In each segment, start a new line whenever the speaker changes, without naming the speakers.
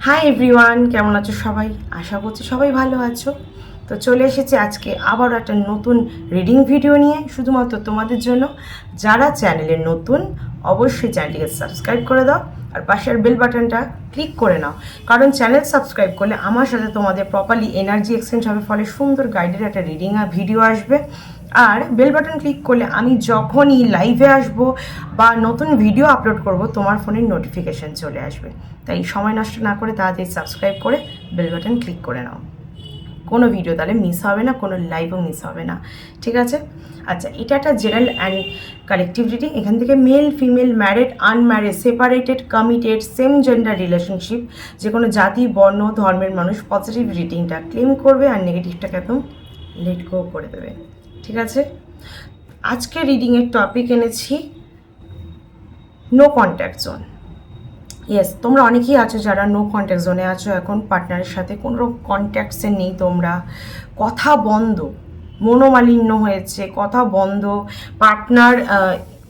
Hi everyone, কেমন আছো সবাই? আশা করছি সবাই ভালো আছো। তো চলে এসেছি আজকে আবারও একটা নতুন রিডিং ভিডিও নিয়ে, শুধুমাত্র তোমাদের জন্য। যারা চ্যানেলে নতুন অবশ্যই চ্যানেলটিকে সাবস্ক্রাইব করে দাও আর পাশের বেল বাটনটা ক্লিক করে নাও, কারণ চ্যানেল সাবস্ক্রাইব করলে আমার সাথে তোমাদের প্রপারলি এনার্জি এক্সচেঞ্জ হবে, ফলে সুন্দর গাইডের একটা রিডিং আর ভিডিও আসবে। আর বেল বাটন ক্লিক করলে আমি যখনই লাইভে আসব বা নতুন ভিডিও আপলোড করব তোমার ফোনের নোটিফিকেশান চলে আসবে। তাই সময় নষ্ট না করে তাড়াতাড়ি সাবস্ক্রাইব করে বেল বাটন ক্লিক করে নাও, কোনো ভিডিও তাহলে মিস হবে না, কোনো লাইভও মিস হবে না, ঠিক আছে? আচ্ছা, এটা একটা জেনারেল অ্যান্ড কালেকটিভ রিডিং। এখান থেকে male, female, married, unmarried, separated, committed, same gender relationship, যে কোনো জাতি, বর্ণ, ধর্মের মানুষ পজিটিভ রিডিংটা ক্লেম করবে আর নেগেটিভটাকে একদম লেট গো করে দেবে, ঠিক আছে? আজকে রিডিংয়ের টপিক এনেছি নো কন্ট্যাক্ট জোন। ইয়েস, তোমরা অনেকেই আছো যারা নো কন্ট্যাক্ট জোনে আছো, এখন পার্টনারের সাথে কোনো রকম কন্ট্যাক্টসে নেই, তোমরা কথা বন্ধ, মনোমালিন্য হয়েছে, কথা বন্ধ। পার্টনার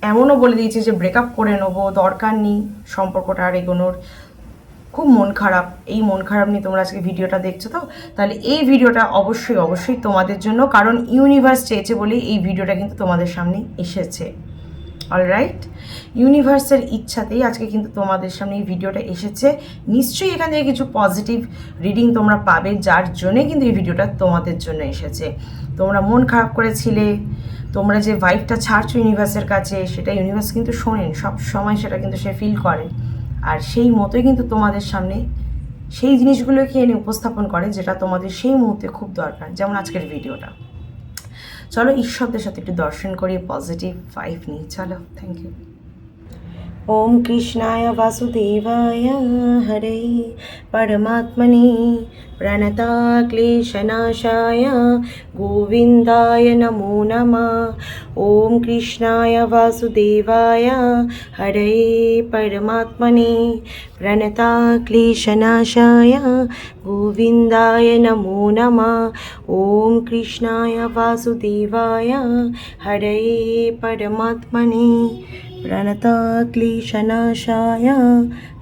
এমনও বলে দিয়েছে যে ব্রেকআপ করে নেবো, দরকার নেই সম্পর্কটা আর এগোনোর, খুব মন খারাপ। এই মন খারাপ নিয়ে তোমরা আজকে ভিডিওটা দেখছো, তো তাহলে এই ভিডিওটা অবশ্যই অবশ্যই তোমাদের জন্য, কারণ ইউনিভার্স চেয়েছে বলেই এই ভিডিওটা কিন্তু তোমাদের সামনে এসেছে। অলরাইট, ইউনিভার্সের ইচ্ছাতেই আজকে কিন্তু তোমাদের সামনে এই ভিডিওটা এসেছে। নিশ্চয়ই এখান থেকে কিছু পজিটিভ রিডিং তোমরা পাবে, যার জন্যে কিন্তু এই ভিডিওটা তোমাদের জন্য এসেছে। তোমরা মন খারাপ করেছিলে, তোমরা যে ভাইবটা ছাড়ছো ইউনিভার্সের কাছে, সেটা ইউনিভার্স কিন্তু শোনেন, সব সময় সেটা কিন্তু সে ফিল করে, আর সেই মতোই কিন্তু তোমাদের সামনে সেই জিনিসগুলোকে এনে উপস্থাপন করে যেটা তোমাদের সেই মুহূর্তে খুব দরকার, যেমন আজকের ভিডিওটা। চলো ঈশ্বরদের সাথে একটু দর্শন করি, পজিটিভ ভাইব নিই। চলো, থ্যাংক ইউ। ओम कृष्णाय वासुदेवाय हरे परमात्मने प्रणताक्लेशनाशाय गोविन्दाय नमो नमः। ओम कृष्णाय वासुदेवाय हरे परमात्मने प्रणताक्लेशनाशाय गोविन्दाय नमो नमः। ओम कृष्णाय वासुदेवाय हरे परमात्मने प्रणताक्लेशनाशाय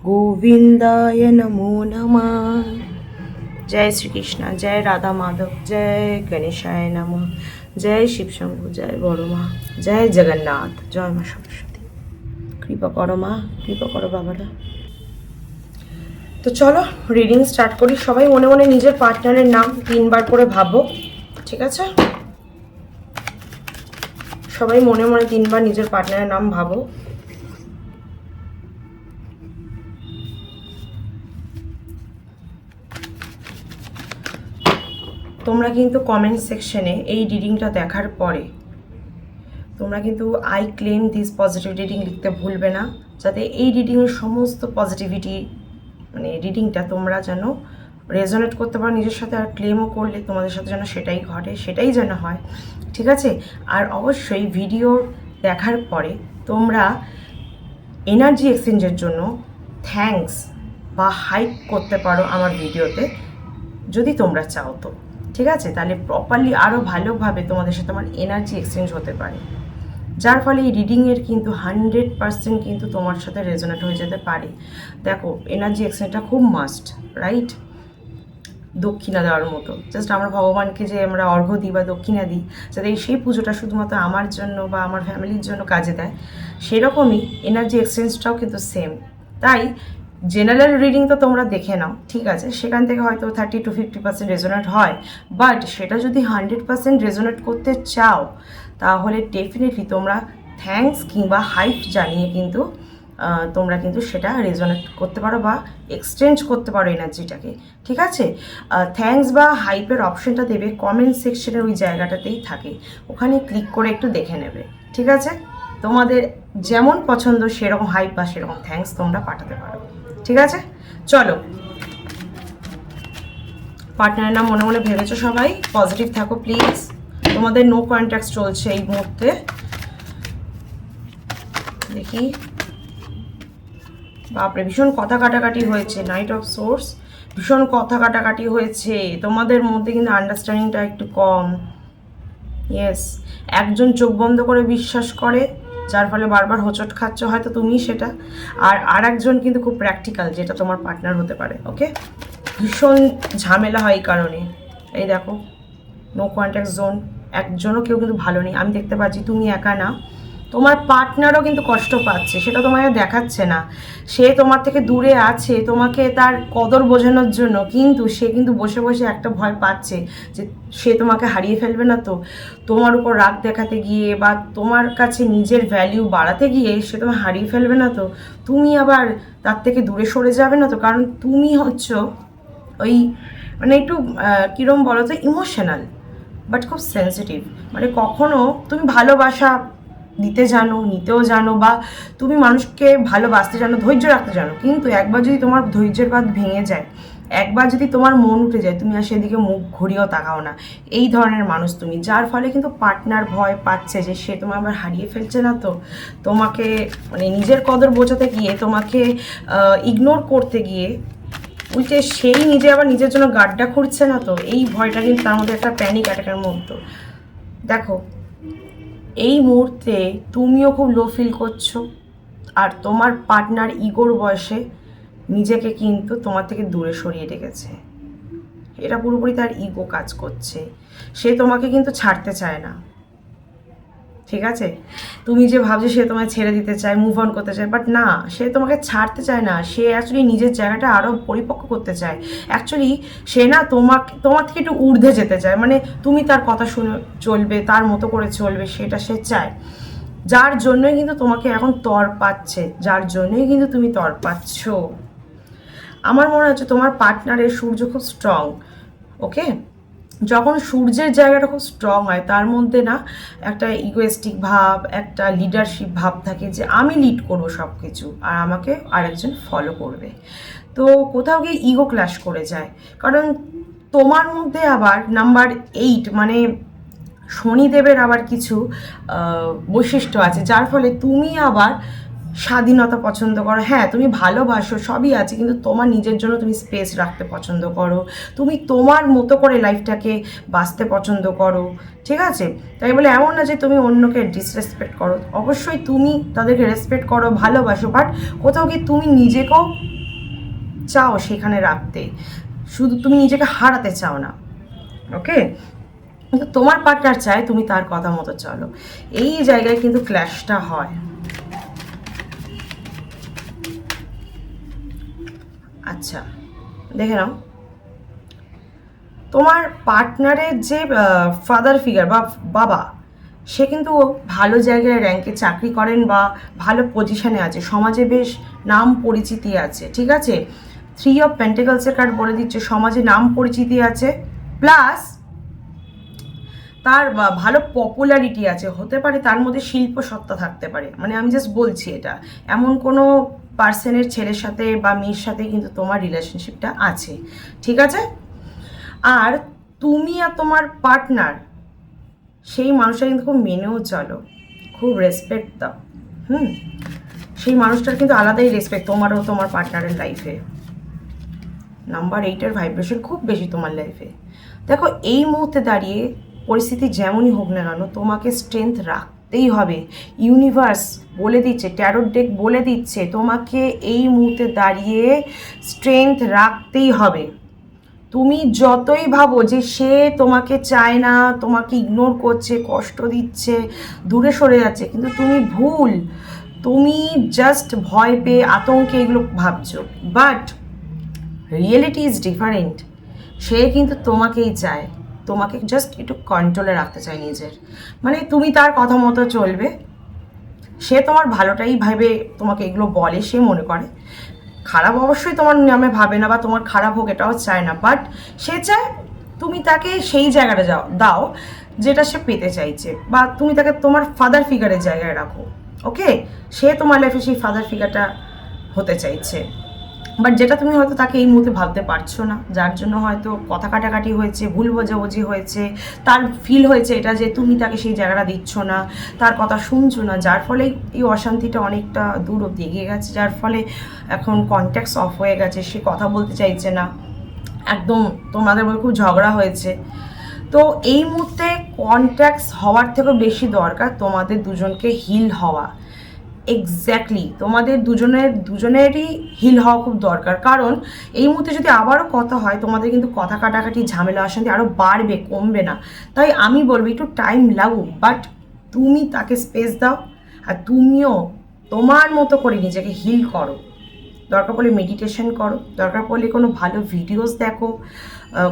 गोविन्दाय नमो नमः। जय श्री कृष्ण, जय राधा माधव, जय गणेशाय नमः, जय शिव शंभु, जय बड़ो माँ, जय जगन्नाथ, जय माँ सरस्वती। কৃপা করো মা, কৃপা করো বাবারা। তো চলো রিডিং স্টার্ট করি। সবাই মনে মনে নিজের পার্টনারের নাম 3 বার করে ভাবো, ঠিক আছে? সবাই মনে মনে 3 বার নিজের পার্টনারের নাম ভাবো। তোমরা কিন্তু কমেন্ট সেকশনে এই রিডিংটা দেখার পরে তোমরা কিন্তু I claim this positive reading লিখতে ভুলবে না, যাতে এই রিডিংয়ের সমস্ত পজিটিভিটি মানে রিডিংটা তোমরা যেন রেজোনেট করতে পারো নিজের সাথে, আর ক্লেমও করলে তোমাদের সাথে যেন সেটাই ঘটে, সেটাই যেন হয়, ঠিক আছে? আর অবশ্যই ভিডিও দেখার পরে তোমরা এনার্জি এক্সচেঞ্জের জন্য থ্যাঙ্কস বা হাইপ করতে পারো আমার ভিডিওতে, যদি তোমরা চাও তো, ঠিক আছে? তাহলে প্রপারলি আরও ভালোভাবে তোমাদের সাথে আমার এনার্জি এক্সচেঞ্জ হতে পারে, যার ফলে এই রিডিংয়ের কিন্তু 100% কিন্তু তোমার সাথে রেজোনেট হয়ে যেতে পারে। দেখো, এনার্জি এক্সচেঞ্জটা খুব মাস্ট, রাইট? দক্ষিণা দেওয়ার মতো, জাস্ট আমরা ভগবানকে যে আমরা অর্ঘ্য দিই বা দক্ষিণা দিই, যাতে সেই পুজোটা শুধুমাত্র আমার জন্য বা আমার ফ্যামিলির জন্য কাজে দেয়, সেরকমই এনার্জি এক্সচেঞ্জটাও কিন্তু সেম। তাই জেনারেল রিডিং তো তোমরা দেখে নাও, ঠিক আছে? সেখান থেকে হয়তো 30 to 50% রেজোনেট হয়, বাট সেটা যদি 100% রেজোনেট করতে চাও, তাহলে ডেফিনেটলি তোমরা থ্যাঙ্কস কিংবা হাইপ জানিয়ে কিন্তু তোমরা কিন্তু সেটা রেজোনেট করতে পারো বা এক্সচেঞ্জ করতে পারো এনার্জিটাকে, ঠিক আছে? থ্যাঙ্কস বা হাইপের অপশনটা দেবে কমেন্ট সেকশনের ওই জায়গাটাতেই থাকে, ওখানে ক্লিক করে একটু দেখে নেবে, ঠিক আছে? তোমাদের যেমন পছন্দ সেরকম হাইপ বা সেরকম থ্যাঙ্কস তোমরা পাঠাতে পারো, ঠিক আছে? চলো, পার্টনারের নাম মনে মনে ভেবেছো সবাই, পজিটিভ থাকো প্লিজ। তোমাদের নো কন্ট্যাক্ট চলছে এই মুহূর্তে। দেখি, বাপরে ভীষণ কথা কাটাকাটি হয়েছে, নাইট অফ সোর্স, ভীষণ কথা কাটাকাটি হয়েছে তোমাদের মধ্যে, কিন্তু আন্ডারস্ট্যান্ডিংটা একটু কম। ইয়েস, একজন চোখ বন্ধ করে বিশ্বাস করে, যার ফলে বারবার হোঁচট খাচ্ছ হয়তো তুমি সেটা। আর একজন কিন্তু খুব প্র্যাকটিক্যাল, যেটা তোমার পার্টনার হতে পারে। ওকে, ভীষণ ঝামেলা হয় এই কারণে। এই দেখো, নো কন্ট্যাক্ট জোন, একজনও কেউ কিন্তু ভালো নেই। আমি দেখতে পাচ্ছি তুমি একা না, তোমার পার্টনারও কিন্তু কষ্ট পাচ্ছে, সেটা তোমাকে দেখাচ্ছে না। সে তোমার থেকে দূরে আছে তোমাকে তার কদর বোঝানোর জন্য, কিন্তু সে কিন্তু বসে বসে একটা ভয় পাচ্ছে যে সে তোমাকে হারিয়ে ফেলবে না তো। তোমার উপর রাগ দেখাতে গিয়ে বা তোমার কাছে নিজের ভ্যালিউ বাড়াতে গিয়ে সে তোমায় হারিয়ে ফেলবে না তো, তুমি আবার তার থেকে দূরে সরে যাবে না তো। কারণ তুমি হচ্ছ ওই মানে একটু কীরকম বলো তো, ইমোশনাল বাট খুব সেন্সিটিভ। মানে কখনো তুমি ভালোবাসা দিতে জানো, নিতেও জানো, বা তুমি মানুষকে ভালোবাসতে জানো, ধৈর্য রাখতে জানো, কিন্তু একবার যদি তোমার ধৈর্যের বাঁধ ভেঙে যায়, একবার যদি তোমার মন উঠে যায়, তুমি আর সেদিকে মুখ ঘুরিয়েও তাকাও না। এই ধরনের মানুষ তুমি, যার ফলে কিন্তু পার্টনার ভয় পাচ্ছে যে সে তোমার আবার হারিয়ে ফেলছে না তো, তোমাকে মানে নিজের কদর বোঝাতে গিয়ে, তোমাকে ইগনোর করতে গিয়ে উল্টে সেই নিজে আবার নিজের জন্য গাড্ডা খুঁড়ছে না তো। এই ভয়টা কিন্তু তার মধ্যে একটা প্যানিক অ্যাটাকের মতো। দেখো, এই মুহূর্তে তুমিও খুব লো ফিল করছো, আর তোমার পার্টনার ইগোর বয়সে নিজেকে কিন্তু তোমার থেকে দূরে সরিয়ে রেখেছে। এটা পুরোপুরি তার ইগো কাজ করছে, সে তোমাকে কিন্তু ছাড়তে চায় না। ঠিক আছে, তুমি যে ভাবছো সে তোমায় ছেড়ে দিতে চায়, মুভ অন করতে চায়, বাট না, সে তোমাকে ছাড়তে চায় না। সে অ্যাকচুয়ালি নিজের জায়গাটা আরও পরিপক্ক করতে চায়। অ্যাকচুয়ালি সে না তোমার থেকে একটু ঊর্ধ্বে যেতে চায়, মানে তুমি তার কথা শুনে চলবে, তার মতো করে চলবে, সেটা সে চায়। যার জন্যই কিন্তু তোমাকে এখন তর পাচ্ছে, যার জন্যই কিন্তু তুমি তর পাচ্ছ। আমার মনে হচ্ছে তোমার পার্টনারের সূর্য খুব স্ট্রং। ওকে, যখন সূর্যের জায়গাটা খুব স্ট্রং হয়, তার মধ্যে না একটা ইগোয়েস্টিক ভাব, একটা লিডারশিপ ভাব থাকে যে আমি লিড করবো সব কিছু, আর আমাকে আরেকজন ফলো করবে। তো কোথাও গিয়ে ইগো ক্ল্যাশ করে যায়, কারণ তোমার মধ্যে আবার নাম্বার 8 মানে শনিদেবের আবার কিছু বৈশিষ্ট্য আছে, যার ফলে তুমি আবার স্বাধীনতা পছন্দ করো। হ্যাঁ, তুমি ভালোবাসো, সবই আছে, কিন্তু তোমার নিজের জন্য তুমি স্পেস রাখতে পছন্দ করো, তুমি তোমার মতো করে লাইফটাকে বাঁচতে পছন্দ করো। ঠিক আছে, তাই বলে এমন না যে তুমি অন্যকে ডিসরেসপেক্ট করো, অবশ্যই তুমি তাদেরকে রেসপেক্ট করো, ভালোবাসো, বাট কোথাও কি তুমি নিজেকেও চাও সেখানে রাখতে, শুধু তুমি নিজেকে হারাতে চাও না। ওকে, কিন্তু তোমার পার্টনার চায় তুমি তার কথা মতো চলো। এই জায়গায় কিন্তু ক্ল্যাশটা হয়। আচ্ছা, দেখে নাও, তোমার পার্টনারের যে ফাদার ফিগার বা বাবা, সে কিন্তু ভালো জায়গায় র্যাঙ্কে চাকরি করেন বা ভালো পজিশনে আছে, সমাজে বেশ নাম পরিচিতি আছে। ঠিক আছে, 3 অফ পেন্টিকলসের কার্ড বলে দিচ্ছে সমাজে নাম পরিচিতি আছে, প্লাস তার ভালো পপুলারিটি আছে। হতে পারে তার মধ্যে শিল্প সত্তা থাকতে পারে, মানে আমি জাস্ট বলছি এটা, এমন কোনো পার্সনের ছেলের সাথে বা মেয়ের সাথে কিন্তু তোমার রিলেশনশিপটা আছে। ঠিক আছে, আর তুমি আর তোমার পার্টনার সেই মানুষটা কিন্তু খুব মেনেও চলো, খুব রেসপেক্ট দাও। সেই মানুষটার কিন্তু আলাদাই রেসপেক্ট তোমারও তোমার পার্টনারের লাইফে। নাম্বার 8-এর ভাইব্রেশন খুব বেশি তোমার লাইফে। দেখো, এই মুহূর্তে দাঁড়িয়ে পরিস্থিতি যেমনই হোক না কেন, তোমাকে স্ট্রেংথ রাখতেই হবে। ইউনিভার্স বলে দিচ্ছে, ট্যারোট ডেক বলে দিচ্ছে তোমাকে এই মুহূর্তে দাঁড়িয়ে স্ট্রেংথ রাখতেই হবে। তুমি যতই ভাবো যে সে তোমাকে চায় না, তোমাকে ইগনোর করছে, কষ্ট দিচ্ছে, দূরে সরে যাচ্ছে, কিন্তু তুমি ভুল। তুমি জাস্ট ভয় পেয়ে আতঙ্কে এগুলো ভাবছো, বাট রিয়েলিটি ইজ ডিফারেন্ট। সে কিন্তু তোমাকেই চায়, তোমাকে জাস্ট একটু কন্ট্রোলে রাখতে চায় নিজের, মানে তুমি তার কথা মতো চলবে। সে তোমার ভালোটাই ভাবে তোমাকে এগুলো বলে, সে মনে করে খারাপ অবশ্যই তোমার নামে ভাবে না, বা তোমার খারাপ হোক এটাও চায় না, বাট সে চায় তুমি তাকে সেই জায়গাটা দাও যেটা সে পেতে চাইছে, বা তুমি তাকে তোমার ফাদার ফিগারের জায়গায় রাখো। ওকে, সে তোমার লাইফে সেই ফাদার ফিগারটা হতে চাইছে, বাট যেটা তুমি হয়তো তাকে এই মুহূর্তে ভাবতে পারছো না, যার জন্য হয়তো কথা কাটাকাটি হয়েছে, ভুল বোঝাবুঝি হয়েছে, তার ফিল হয়েছে এটা যে তুমি তাকে সেই জায়গাটা দিচ্ছ না, তার কথা শুনছো না, যার ফলে এই অশান্তিটা অনেকটা দূর অব্দি এগিয়ে গেছে, যার ফলে এখন কন্ট্যাক্টস অফ হয়ে গেছে, সে কথা বলতে চাইছে না, একদম তোমাদের মধ্যে খুব ঝগড়া হয়েছে। তো এই মুহূর্তে কন্ট্যাক্টস হওয়ার থেকেও বেশি দরকার তোমাদের দুজনকে হিল হওয়া। এক্স্যাক্টলি, তোমাদের দুজনেরই হিল হওয়া খুব দরকার। কারণ এই মুহূর্তে যদি আবারও কথা হয়, তোমাদের কিন্তু কথা কাটাকাটি, ঝামেলা অশান্তি আরও বাড়বে, কমবে না। তাই আমি বলবো একটু টাইম লাগুক, বাট তুমি তাকে স্পেস দাও, আর তুমিও তোমার মতো করে নিজেকে হিল করো। দরকার পড়লে মেডিটেশন করো, দরকার পড়লে কোনো ভালো ভিডিওস দেখো,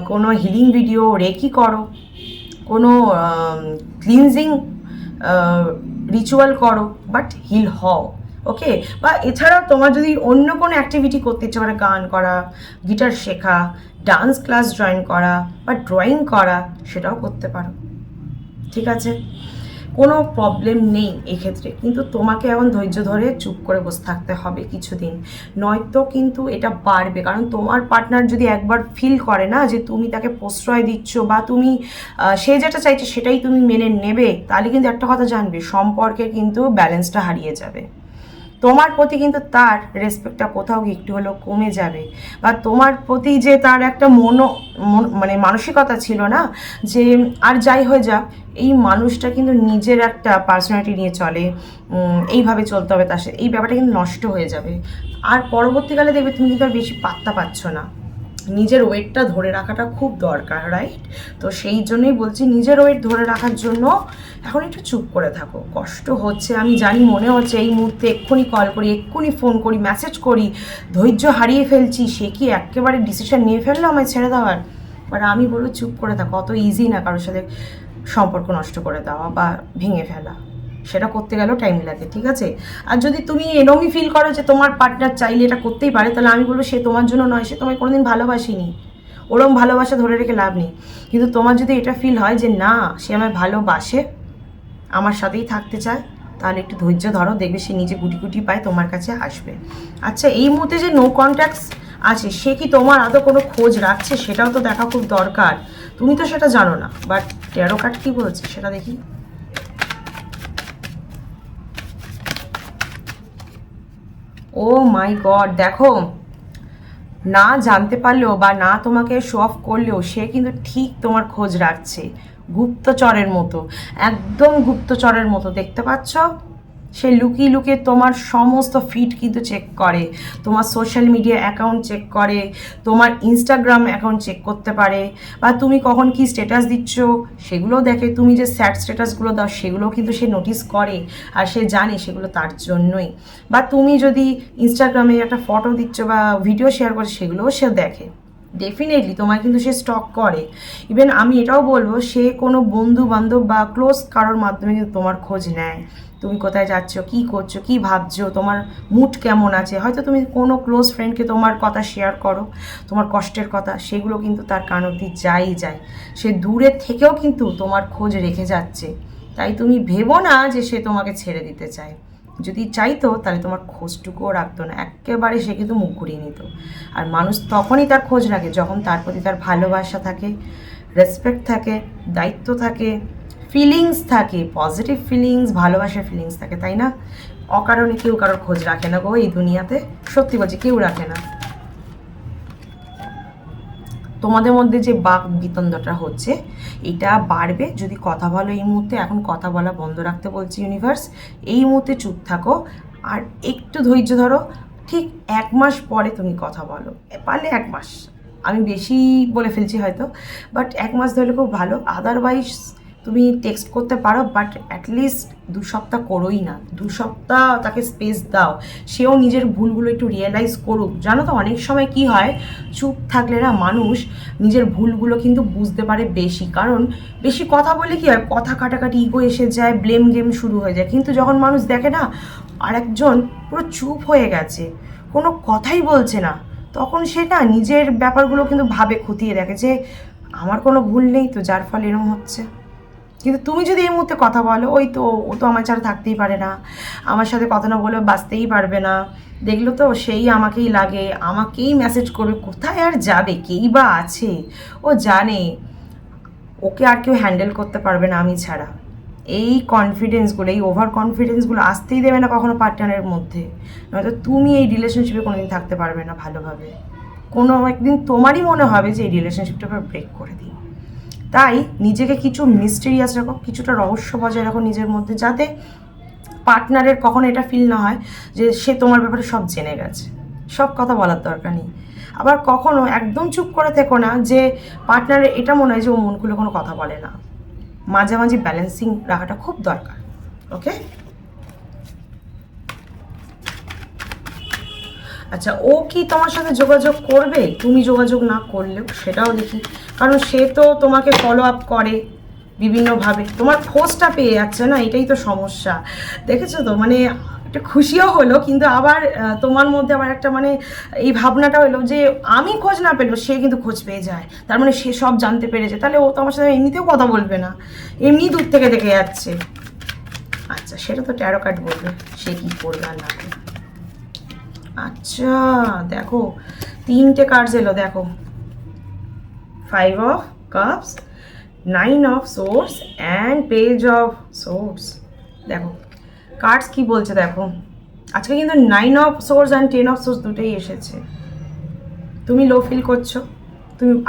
কোনো হিলিং ভিডিও রেকি করো, কোনো ক্লিনজিং রিচুয়াল করো, বাট হিল হও। ওকে? বা এছাড়াও তোমার যদি অন্য কোনো অ্যাক্টিভিটি করতে ইচ্ছে করে, গান করা, গিটার শেখা, ডান্স ক্লাস জয়েন করা বা ড্রয়িং করা, সেটাও করতে পারো। ঠিক আছে, কোনো প্রবলেম নেই এক্ষেত্রে। কিন্তু তোমাকে এখন ধৈর্য ধরে চুপ করে বসে থাকতে হবে কিছুদিন, নয়তো কিন্তু এটা বাড়বে। কারণ তোমার পার্টনার যদি একবার ফিল করে না যে তুমি তাকে প্রশ্রয় দিচ্ছ বা তুমি সে যেটা চাইছে সেটাই তুমি মেনে নেবে, তাহলে কিন্তু একটা কথা জানবে, সম্পর্কে কিন্তু ব্যালেন্সটা হারিয়ে যাবে। তোমার প্রতি কিন্তু তার রেসপেক্টটা কোথাও গিয়ে একটু হলেও কমে যাবে, বা তোমার প্রতি যে তার একটা মানে মানসিকতা ছিল না যে আর যাই হয়ে যাক, এই মানুষটা কিন্তু নিজের একটা পার্সোনালিটি নিয়ে চলে, এইভাবে চলতে হবে তার সাথে, এই ব্যাপারটা কিন্তু নষ্ট হয়ে যাবে। আর পরবর্তীকালে দেখবে তুমি কিন্তু আর বেশি পাত্তা পাচ্ছ না। নিজের ওয়েটটা ধরে রাখাটা খুব দরকার, রাইট? তো সেই জন্যই বলছি, নিজের ওয়েট ধরে রাখার জন্য এখন একটু চুপ করে থাকো। কষ্ট হচ্ছে আমি জানি, মনে হচ্ছে এই মুহূর্তে এক্ষুনি কল করি, এক্ষুনি ফোন করি, মেসেজ করি, ধৈর্য হারিয়ে ফেলছি, সে কি একেবারে ডিসিশন নিয়ে ফেললো আমায় ছেড়ে দেওয়ার? বাট আমি বলবো চুপ করে থাকো। অত ইজি না কারোর সাথে সম্পর্ক নষ্ট করে দেওয়া বা ভেঙে ফেলা, সেটা করতে গেলেও টাইম লাগে। ঠিক আছে? আর যদি তুমি এরমই ফিল করো যে তোমার পার্টনার চাইলে এটা করতেই পারে, তাহলে আমি বলবো সে তোমার জন্য নয়, সে তোমায় কোনোদিন ভালোবাসেনি, ওরম ভালোবাসা ধরে রেখে লাভ নেই। কিন্তু তোমার যদি এটা ফিল হয় যে না, সে আমায় ভালোবাসে, আমার সাথেই থাকতে চায়, তাহলে একটু ধৈর্য ধরো, দেখবে সে নিজে গুটি গুটি পায় তোমার কাছে আসবে। আচ্ছা, এই মুহূর্তে যে নো কন্ট্যাক্টস আছে, সে কি তোমার আদৌ কোনো খোঁজ রাখছে, সেটাও তো দেখা খুব দরকার। তুমি তো সেটা জানো না, বাট ট্যারো কার্ড কী বলছে সেটা দেখি। ও মাই গড, দেখো, না জানতে পারলেও বা না তোমাকে শো অফ করলেও সে কিন্তু ঠিক তোমার খোঁজ রাখছে, গুপ্তচরের মতো, একদম গুপ্তচরের মতো। দেখতে পাচ্ছ? সে লুকিয়ে লুকিয়ে তোমার সমস্ত ফিড কিন্তু চেক করে, তোমার সোশ্যাল মিডিয়া অ্যাকাউন্ট চেক করে, তোমার ইনস্টাগ্রাম অ্যাকাউন্ট চেক করতে পারে, বা তুমি কখন কি স্ট্যাটাস দিচ্ছ সেগুলোও দেখে, তুমি যে স্যাড স্ট্যাটাসগুলো দাও সেগুলোও কিন্তু সে নোটিস করে, আর সে জানে সেগুলো তার জন্যই। বা তুমি যদি ইনস্টাগ্রামে একটা ফটো দিচ্ছ বা ভিডিও শেয়ার করছো, সেগুলোও সে দেখে। ডেফিনেটলি তোমায় কিন্তু সে স্টক করে। ইভেন আমি এটাও বলবো, সে কোনো বন্ধু বান্ধব বা ক্লোজ কারোর মাধ্যমে কিন্তু তোমার খোঁজ নেয়, তুমি কোথায় যাচ্ছ, কী করছো, কী ভাবছো, তোমার মুড কেমন আছে। হয়তো তুমি কোনো ক্লোজ ফ্রেন্ডকে তোমার কথা শেয়ার করো, তোমার কষ্টের কথা, সেগুলো কিন্তু তার কান অবধি যায়। সে দূরে থেকেও কিন্তু তোমার খোঁজ রেখে যাচ্ছে। তাই তুমি ভেবো না যে সে তোমাকে ছেড়ে দিতে চায়। যদি চাইতো তাহলে তোমার খোঁজটুকুও রাখতো না, একেবারে সে কিন্তু মুখ ঘুরিয়ে নিত। আর মানুষ তখনই তার খোঁজ রাখে যখন তার প্রতি তার ভালোবাসা থাকে, রেসপেক্ট থাকে, দায়িত্ব থাকে, ফিলিংস থাকে, পজিটিভ ফিলিংস, ভালোবাসার ফিলিংস থাকে, তাই না? অকারণে কেউ কারোর খোঁজ রাখে না গো এই দুনিয়াতে, সত্যি বলছি, কেউ রাখে না। তোমাদের মধ্যে যে বাক বিতণ্ডাটা হচ্ছে, এটা বাড়বে যদি কথা বলো। এই মুহূর্তে এখন কথা বলা বন্ধ রাখতে বলছি ইউনিভার্স, এই মুহূর্তে চুপ থাকো আর একটু ধৈর্য ধরো। ঠিক 1 মাস পরে তুমি কথা বলো, পারলে 1 মাস, আমি বেশি বলে ফেলছি হয়তো, বাট 1 মাস ধরলে খুব ভালো। আদারওয়াইজ তুমি টেক্সট করতে পারো, বাট অ্যাটলিস্ট 2 সপ্তাহ করোই না, 2 সপ্তাহ তাকে স্পেস দাও, সেও নিজের ভুলগুলো একটু রিয়েলাইজ করুক। জানো তো, অনেক সময় কি হয়, চুপ থাকলে না মানুষ নিজের ভুলগুলো কিন্তু বুঝতে পারে বেশি। কারণ বেশি কথা বলে কি হয়, কথা কাটাকাটি, ইগো এসে যায়, ব্লেম গেম শুরু হয়ে যায়। কিন্তু যখন মানুষ দেখে না আরেকজন পুরো চুপ হয়ে গেছে, কোনো কথাই বলছে না, তখন সে না নিজের ব্যাপারগুলো কিন্তু ভাবে, খতিয়ে দেখে যে আমার কোনো ভুল নেই তো, যার ফলে এরকম হচ্ছে। কিন্তু তুমি যদি এই মুহূর্তে কথা বলো, ওই তো ও তো আমার ছাড়া থাকতেই পারে না, আমার সাথে কথা না বলে বাঁচতেই পারবে না, দেখলো তো সেই আমাকেই লাগে, আমাকেই মেসেজ করবে, কোথায় আর যাবে, কেই বা আছে, ও জানে ওকে আর কেউ হ্যান্ডেল করতে পারবে না আমি ছাড়া। এই কনফিডেন্সগুলো, এই ওভার কনফিডেন্সগুলো আসতেই দেবে না কখনো পার্টনারের মধ্যে, নয়তো তুমি এই রিলেশনশিপে কোনোদিন থাকতে পারবে না ভালোভাবে। কোনো একদিন তোমারই মনে হবে যে এই রিলেশনশিপটা ব্রেক করে দিই। তাই নিজেকে কিছু মিস্টেরিয়াস রাখো, কিছুটা রহস্য বজায় রাখো নিজের মধ্যে, যাতে পার্টনারের কখনো এটা ফিল না হয় যে সে তোমার ব্যাপারে সব জেনে গেছে, সব কথা বলার দরকার নেই। আবার কখনো একদম চুপ করে থেকো না যে পার্টনারের এটা মনে হয় যে ও মন খুলে কোনো কথা বলে না। মাঝামাঝি ব্যালেন্সিং রাখাটা খুব দরকার। ওকে, আচ্ছা, ও কি তোমার সাথে যোগাযোগ করবে তুমি যোগাযোগ না করলেও? সেটাও দেখি, কারণ সে তো তোমাকে ফলো আপ করে বিভিন্নভাবে, তোমার খোঁজটা পেয়ে যাচ্ছে না, এটাই তো সমস্যা। দেখেছো তো, মানে একটা খুশিও হলো, কিন্তু আবার তোমার মধ্যে আবার একটা মানে এই ভাবনাটা হলো যে আমি খোঁজ না পেলেও সে কিন্তু খোঁজ পেয়ে যায়, তার মানে সে সব জানতে পেরেছে, তাহলে ও তো আমার সাথে এমনিতেও কথা বলবে না, এমনি দূর থেকে দেখে যাচ্ছে। আচ্ছা, সেটা তো ট্যারো কার্ড বলবে সে কি করবে আর না করবে। আচ্ছা দেখো, 3টে কার্ডস এলো, দেখো 5 of cups, 9 of swords and page of swords. দেখো কার্ডস কি বলছে দেখো, আজকে কিন্তু 9 of swords and 10 of swords দুটোই এসেছে। তুমি লো ফিল করছো,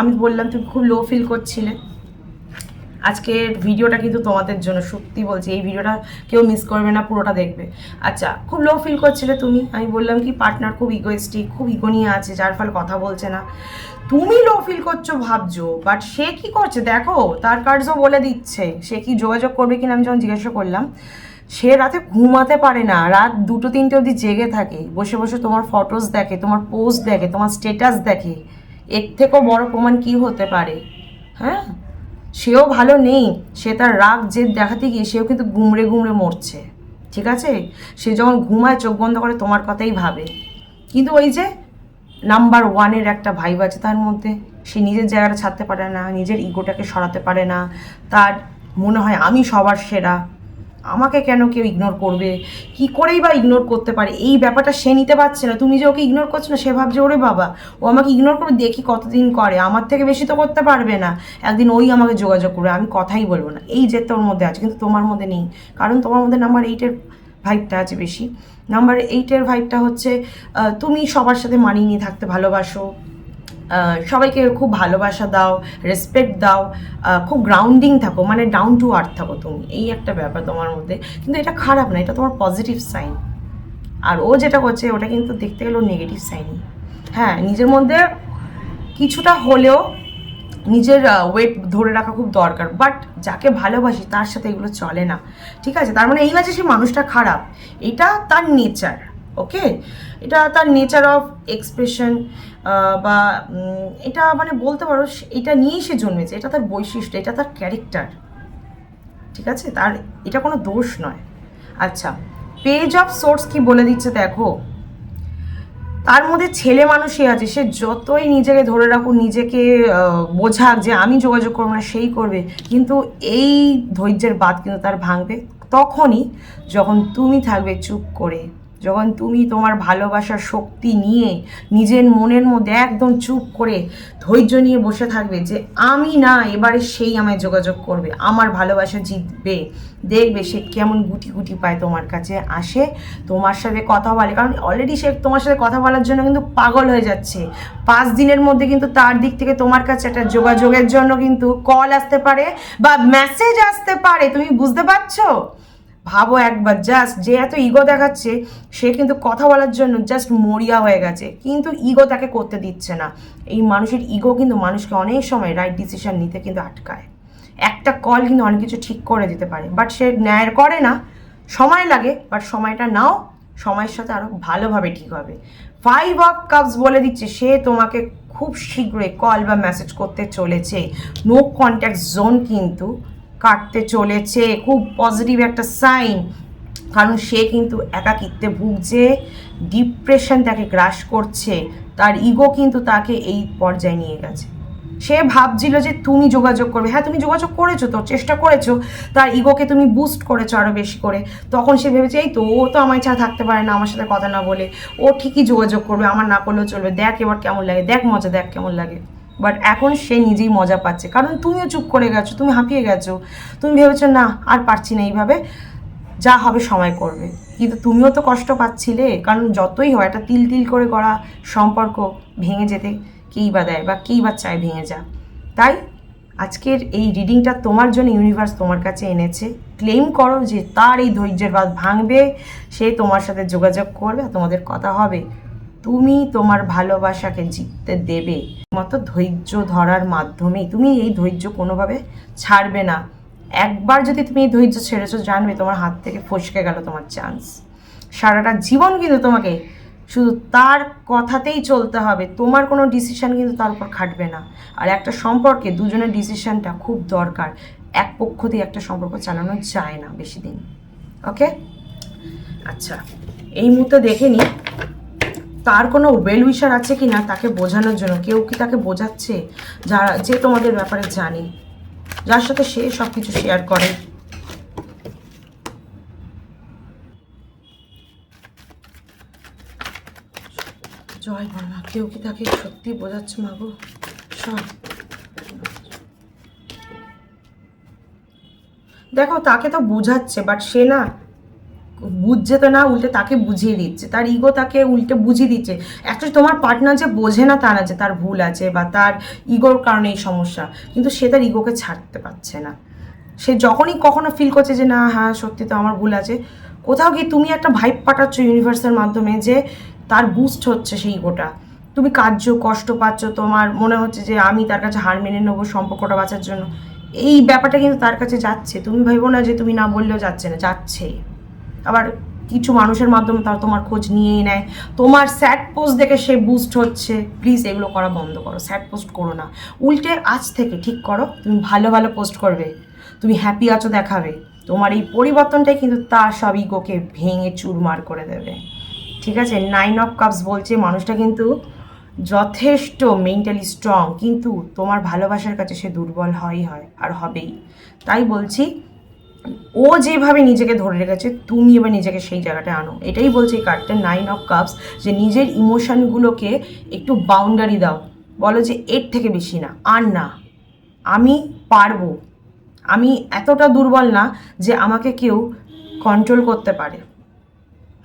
আমি বললাম তুমি খুব লো ফিল করছিলে। আজকের ভিডিওটা কিন্তু তোমাদের জন্য, সত্যি বলছি এই ভিডিওটা কেউ মিস করবে না, পুরোটা দেখবে। আচ্ছা, খুব লো ফিল করছিলে তুমি, আমি বললাম কি পার্টনার খুব ইগোয়েস্টিক, খুব ইগো নিয়ে আছে, যার ফলে কথা বলছে না। তুমি লো ফিল করছো ভাবছো, বাট সে কি করছে দেখো, তার কার্ডসও বলে দিচ্ছে সে কি যোগাযোগ করবে কিনা। আমি যখন জিজ্ঞাসা করলাম, সে রাতে ঘুমাতে পারে না, রাত 2-3টে অবধি জেগে থাকে, বসে বসে তোমার ফটোস দেখে, তোমার পোস্ট দেখে, তোমার স্টেটাস দেখে। এর থেকেও বড় প্রমাণ কি হতে পারে? হ্যাঁ, সেও ভালো নেই, সে তার রাগ জেদ দেখাতে গিয়ে সেও কিন্তু গুমড়ে গুমড়ে মরছে। ঠিক আছে, সে যখন ঘুমায় চোখ বন্ধ করে তোমার কথাই ভাবে, কিন্তু ওই যে নাম্বার 1-এর একটা ভাইব আছে তার মধ্যে, সে নিজের জায়গাটা ছাড়তে পারে না, নিজের ইগোটাকে সরাতে পারে না, তার মনে হয় আমি সবার সেরা, আমাকে কেন কেউ ইগনোর করবে, কি করেই বা ইগনোর করতে পারে, এই ব্যাপারটা সে নিতে পারছে না। তুমি যে ওকে ইগনোর করছো না, সে ভাবছে ওরে বাবা ও আমাকে ইগনোর করে দেখি কতদিন করে, আমার থেকে বেশি তো করতে পারবে না, একদিন ওই আমাকে যোগাযোগ করবে, আমি কথাই বলবো না। এই যে তোর মধ্যে আছে, কিন্তু তোমার মধ্যে নেই, কারণ তোমার মধ্যে নাম্বার 8-এর ভাইবটা আছে বেশি। নাম্বার 8-এর ভাইবটা হচ্ছে তুমি সবার সাথে মানিয়ে নিয়ে থাকতে ভালোবাসো, সবাইকে খুব ভালোবাসা দাও, রেসপেক্ট দাও, খুব গ্রাউন্ডিং থাকো, মানে ডাউন টু আর্থ থাকো তুমি, এই একটা ব্যাপার তোমার মধ্যে। কিন্তু এটা খারাপ না, এটা তোমার পজিটিভ সাইন। আর ও যেটা করছে ওটা কিন্তু দেখতে গেলে নেগেটিভ সাইনই। হ্যাঁ, নিজের মধ্যে কিছুটা হলেও নিজের ওয়েট ধরে রাখা খুব দরকার, বাট যাকে ভালোবাসি তার সাথে এগুলো চলে না। ঠিক আছে, তার মানে এই না যে সে মানুষটা খারাপ, এটা তার নেচার। ওকে, এটা তার নেচার অফ এক্সপ্রেশন, বা এটা মানে বলতে পারো এটা নিয়েই সে জন্মেছে, এটা তার বৈশিষ্ট্য, এটা তার ক্যারেক্টার। ঠিক আছে, তার এটা কোনো দোষ নয়। আচ্ছা, পেজ অফ সোর্স কি বলে দিচ্ছে দেখো, তার মধ্যে ছেলে মানুষই আছে, সে যতই নিজেকে ধরে রাখুক, নিজেকে বোঝাক যে আমি যোগাযোগ করবো না, সেই করবে, কিন্তু এই ধৈর্যের বাঁধ কিন্তু তার ভাঙবে তখনই যখন তুমি থাকবে চুপ করে, যখন তুমি তোমার ভালোবাসার শক্তি নিয়ে নিজের মনের মধ্যে একদম চুপ করে ধৈর্য নিয়ে বসে থাকবে যে আমি না, এবারে সেই আমায় যোগাযোগ করবে, আমার ভালোবাসা জিতবে, দেখবে সে কেমন গুটি গুটি পায় তোমার কাছে আসে, তোমার সাথে কথা বলে, কারণ অলরেডি সে তোমার সাথে কথা বলার জন্য কিন্তু পাগল হয়ে যাচ্ছে। 5 দিনের মধ্যে কিন্তু তার দিক থেকে তোমার কাছে একটা যোগাযোগের জন্য কিন্তু কল আসতে পারে বা মেসেজ আসতে পারে, তুমি বুঝতে পারছো? ভাবো একবার, জাস্ট যে এত ইগো দেখাচ্ছে সে কিন্তু কথা বলার জন্য জাস্ট মরিয়া হয়ে গেছে, কিন্তু ইগো তাকে করতে দিচ্ছে না। এই মানুষের ইগো কিন্তু মানুষকে অনেক সময় রাইট ডিসিশন নিতে কিন্তু আটকায়। একটা কল কিন্তু অনেক কিছু ঠিক করে দিতে পারে, বাট সে ন্যায় করে না, সময় লাগে, বাট সময়টা নাও, সময়ের সাথে আরও ভালোভাবে ঠিক হবে। 5 অফ কাপস বলে দিচ্ছে সে তোমাকে খুব শীঘ্রই কল বা মেসেজ করতে চলেছে, নো কন্ট্যাক্ট জোন কিন্তু কাটতে চলেছে, খুব পজিটিভ একটা সাইন। কারণ সে কিন্তু একাকিত্বে ভুগছে, ডিপ্রেশন তাকে গ্রাস করছে, তার ইগো কিন্তু তাকে এই পর্যায়ে নিয়ে গেছে। সে ভাবছিল যে তুমি যোগাযোগ করবে, হ্যাঁ তুমি যোগাযোগ করেছো, তো চেষ্টা করেছো, তার ইগোকে তুমি বুস্ট করেছো আরও বেশি করে, তখন সে ভেবেছে এই তো ও তো আমায় ছাড়া থাকতে পারে না, আমার সাথে কথা না বলে, ও ঠিকই যোগাযোগ করবে, আমার না করলেও চলবে, দেখ এবার কেমন লাগে, দেখ মজা, দেখ কেমন লাগে। বাট এখন সে নিজেই মজা পাচ্ছে, কারণ তুমিও চুপ করে গেছো, তুমি হাঁপিয়ে গেছো, তুমি ভেবেছো না আর পারছি না এইভাবে, যা হবে সময় করবে, কিন্তু তুমিও তো কষ্ট পাচ্ছিলে, কারণ যতই হয় একটা তিল তিল করে গড়া সম্পর্ক ভেঙে যেতে কেই বা দেয় বা কেই বা চায় ভেঙে যা। তাই আজকের এই রিডিংটা তোমার জন্য ইউনিভার্স তোমার কাছে এনেছে। ক্লেম করো যে তার এই ধৈর্যের বাঁধ ভাঙবে, সে তোমার সাথে যোগাযোগ করবে আর তোমাদের কথা হবে। তুমি তোমার ভালোবাসাকে জিততে দেবে মতো ধৈর্য ধরার মাধ্যমেই। তুমি এই ধৈর্য কোনোভাবে ছাড়বে না। একবার যদি তুমি এই ধৈর্য ছেড়েছো, জানবে তোমার হাত থেকে ফসকে গেল তোমার চান্স। সারাটা জীবন কিন্তু তোমাকে শুধু তার কথাতেই চলতে হবে, তোমার কোনো ডিসিশান কিন্তু তার উপর খাটবে না। আর একটা সম্পর্কে দুজনের ডিসিশানটা খুব দরকার, এক পক্ষ দিয়ে একটা সম্পর্ক চালানো যায় না বেশি দিন। ওকে, আচ্ছা, এই মুহূর্তে দেখে নি তার কোনো ওয়েল উইশার আছে কি না তাকে বোঝানোর জন্য। কেউ কি তাকে বোঝাচ্ছে যে তোমাদের ব্যাপারে জানে, যার সাথে সে সব কিছু শেয়ার করে। জয় বাবা, কেউ কি তাকে সত্যি বোঝাচ্ছে মাগো সব। দেখো, তাকে তো বোঝাচ্ছে, বাট সে না বুঝছে তো না, উল্টে তাকে বুঝিয়ে দিচ্ছে, তার ইগো তাকে উল্টে বুঝিয়ে দিচ্ছে। অ্যাকচুয়ালি তোমার পার্টনার যে বোঝে না তা না, যে তার ভুল আছে বা তার ইগোর কারণে এই সমস্যা, কিন্তু সে তার ইগোকে ছাড়তে পারছে না। সে যখনই কখনো ফিল করছে যে না, হ্যাঁ সত্যি তো আমার ভুল আছে, কোথাও গিয়ে তুমি একটা ভাইব পাঠাচ্ছ ইউনিভার্সের মাধ্যমে যে তার বুস্ট হচ্ছে সেই ইগোটা। তুমি কার্য কষ্ট পাচ্ছ, তোমার মনে হচ্ছে যে আমি তার কাছে হার মেনে নেবো সম্পর্কটা বাঁচার জন্য। এই ব্যাপারটা কিন্তু তার কাছে যাচ্ছে, তুমি ভেবো না যে তুমি না বললেও যাচ্ছে না, যাচ্ছে। আবার কিছু মানুষের মাধ্যমে তাও তোমার খোঁজ নিয়েই নেয়, তোমার স্যাড পোস্ট দেখে সে বুস্ট হচ্ছে। প্লিজ এগুলো করা বন্ধ করো, স্যাড পোস্ট করো না। উল্টে আজ থেকে ঠিক করো, তুমি ভালো ভালো পোস্ট করবে, তুমি হ্যাপি আছো দেখাবে। তোমার এই পরিবর্তনটাই কিন্তু তার সব ইগোকে ভেঙে চুরমার করে দেবে। ঠিক আছে, 9 অফ কাপস বলছে মানুষটা কিন্তু যথেষ্ট মেন্টালি স্ট্রং, কিন্তু তোমার ভালোবাসার কাছে সে দুর্বল হয় আর হবেই। তাই বলছি, ও যেভাবে নিজেকে ধরে রেখেছে, তুমি এবার নিজেকে সেই জায়গাটায় আনো। এটাই বলছে এই কার্ডটা 9 অফ কাপস, যে নিজের ইমোশনগুলোকে একটু বাউন্ডারি দাও। বলো যে এর থেকে বেশি না, আর না, আমি পারবো, আমি এতটা দুর্বল না যে আমাকে কেউ কন্ট্রোল করতে পারে।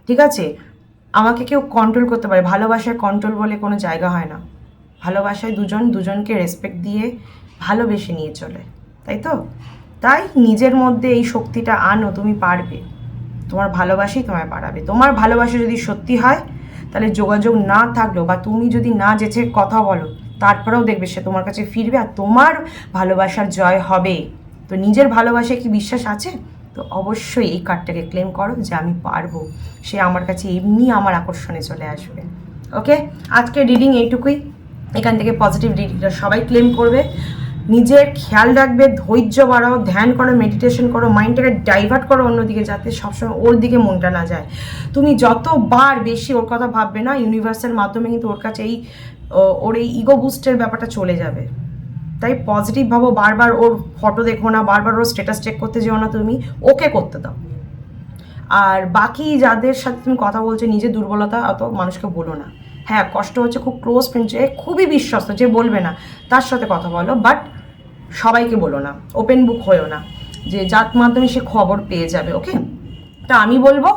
ঠিক আছে, আমাকে কেউ কন্ট্রোল করতে পারে। ভালোবাসায় কন্ট্রোল বলে কোনো জায়গা হয় না। ভালোবাসায় দুজনকে রেসপেক্ট দিয়ে ভালোবেসে নিয়ে চলে, তাই তো? তাই নিজের মধ্যে এই শক্তিটা আনো, তুমি পারবে। তোমার ভালোবাসাই তোমায় পারাবে। তোমার ভালোবাসা যদি সত্যি হয়, তাহলে যোগাযোগ না থাকলেও বা তুমি যদি না যেচে কথা বলো, তারপরেও দেখবে সে তোমার কাছে ফিরবে আর তোমার ভালোবাসার জয় হবে। তো নিজের ভালোবাসায় কি বিশ্বাস আছে? তো অবশ্যই এই কার্ডটাকে ক্লেম করো যে আমি পারবো, সে আমার কাছে এমনি আমার আকর্ষণে চলে আসবে। ওকে, আজকে রিডিং এইটুকুই। এখান থেকে পজিটিভ রিডিংটা সবাই ক্লেম করবে। নিজের খেয়াল রাখবে, ধৈর্য বাড়াও, ধ্যান করো, মেডিটেশন করো, মাইন্ডটাকে ডাইভার্ট করো অন্যদিকে, যাতে সবসময় ওর দিকে মনটা না যায়। তুমি যতবার বেশি ওর কথা ভাববে না, ইউনিভার্সের মাধ্যমে কিন্তু ওর কাছে ওর এই ইগো বুস্টের ব্যাপারটা চলে যাবে। তাই পজিটিভ ভাবো, বারবার ওর ফটো দেখো না, বারবার ওর স্ট্যাটাস চেক করতে যেও না, তুমি ওকে করতে দাও। আর বাকি যাদের সাথে তুমি কথা বলছো, নিজের দুর্বলতা অত মানুষকে বলো না। হ্যাঁ, কষ্ট হচ্ছে, খুব ক্লোজ ফ্রেন্ড, যে খুবই বিশ্বস্ত, যে বলবে না, তার সাথে কথা বলো, বাট সবাইকে বলো না, ওপেন বুক হয়েও না, যে যার মাধ্যমে সে খবর পেয়ে যাবে। ওকে, তা আমি বলবো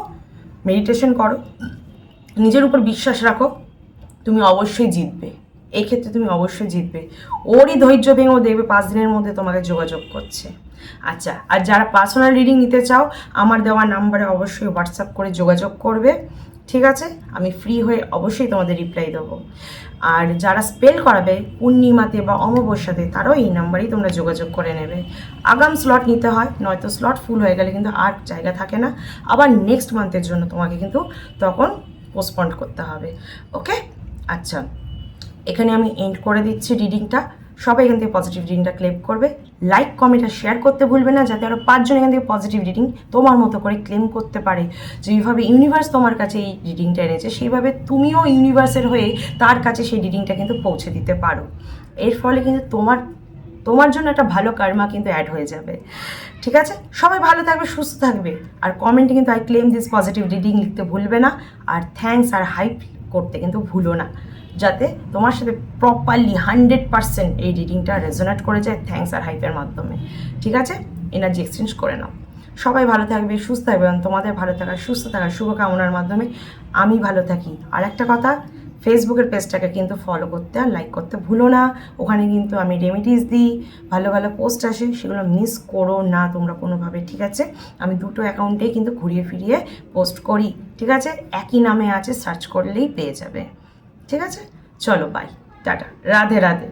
মেডিটেশন করো, নিজের উপর বিশ্বাস রাখো, তুমি অবশ্যই জিতবে। এই ক্ষেত্রে তুমি অবশ্যই জিতবে। ওরই ধৈর্য ভেঙেও দেখবে 5 দিনের মধ্যে তোমাকে যোগাযোগ করছে। আচ্ছা, আর যারা পার্সোনাল রিডিং নিতে চাও, আমার দেওয়া নাম্বারে অবশ্যই হোয়াটসঅ্যাপ করে যোগাযোগ করবে। ঠিক আছে, আমি ফ্রি হয়ে অবশ্যই তোমাদের রিপ্লাই দেবো। আর যারা স্পেল করাবে পূর্ণিমাতে বা অমাবস্যাতে, তারাও এই নাম্বারেই তোমরা যোগাযোগ করে নেবে। আগাম স্লট নিতে হয়, নয়তো স্লট ফুল হয়ে গেলে কিন্তু আর জায়গা থাকে না, আবার নেক্সট মান্থের জন্য তোমাকে কিন্তু তখন পোস্টপন্ড করতে হবে। ওকে, আচ্ছা, এখানে আমি এন্ড করে দিচ্ছি রিডিংটা। সবাই এখান থেকে পজিটিভ রিডিংটা ক্লেম করবে, লাইক কমেন্ট আর শেয়ার করতে ভুলবে না, যাতে আরও 5 জন এখান থেকে পজিটিভ রিডিং তোমার মতো করে ক্লেম করতে পারে। যেইভাবে ইউনিভার্স তোমার কাছে এই রিডিংটা এনেছে, সেইভাবে তুমিও ইউনিভার্সের হয়ে তার কাছে সেই রিডিংটা কিন্তু পৌঁছে দিতে পারো। এর ফলে কিন্তু তোমার জন্য একটা ভালো কার্মা কিন্তু অ্যাড হয়ে যাবে। ঠিক আছে, সবাই ভালো থাকবে, সুস্থ থাকবে। আর কমেন্টে কিন্তু I claim this positive reading লিখতে ভুলবে না। আর থ্যাঙ্কস আর হাইপ করতে কিন্তু ভুলো না, যাতে তোমার সাথে প্রপারলি 100% এই রিডিংটা রেজোনেট করে যায় থ্যাঙ্কস আর হাইপের মাধ্যমে। ঠিক আছে, এনার্জি এক্সচেঞ্জ করে নাও। সবাই ভালো থাকবে, সুস্থ থাকবে, এবং তোমাদের ভালো থাকার সুস্থ থাকার শুভকামনার মাধ্যমে আমি ভালো থাকি। আর একটা কথা, ফেসবুকের পেজটাকে কিন্তু ফলো করতে আর লাইক করতে ভুলো না। ওখানে কিন্তু আমি রেমেডিস দিই, ভালো ভালো পোস্ট আসে, সেগুলো মিস করো না তোমরা কোনোভাবে, ঠিক আছে? আমি দুটো অ্যাকাউন্টেই কিন্তু ঘুরিয়ে ফিরিয়ে পোস্ট করি, ঠিক আছে? একই নামে আছে, সার্চ করলেই পেয়ে যাবে, ঠিক আছে? চলো বাই, টাটা, রাধে রাধে।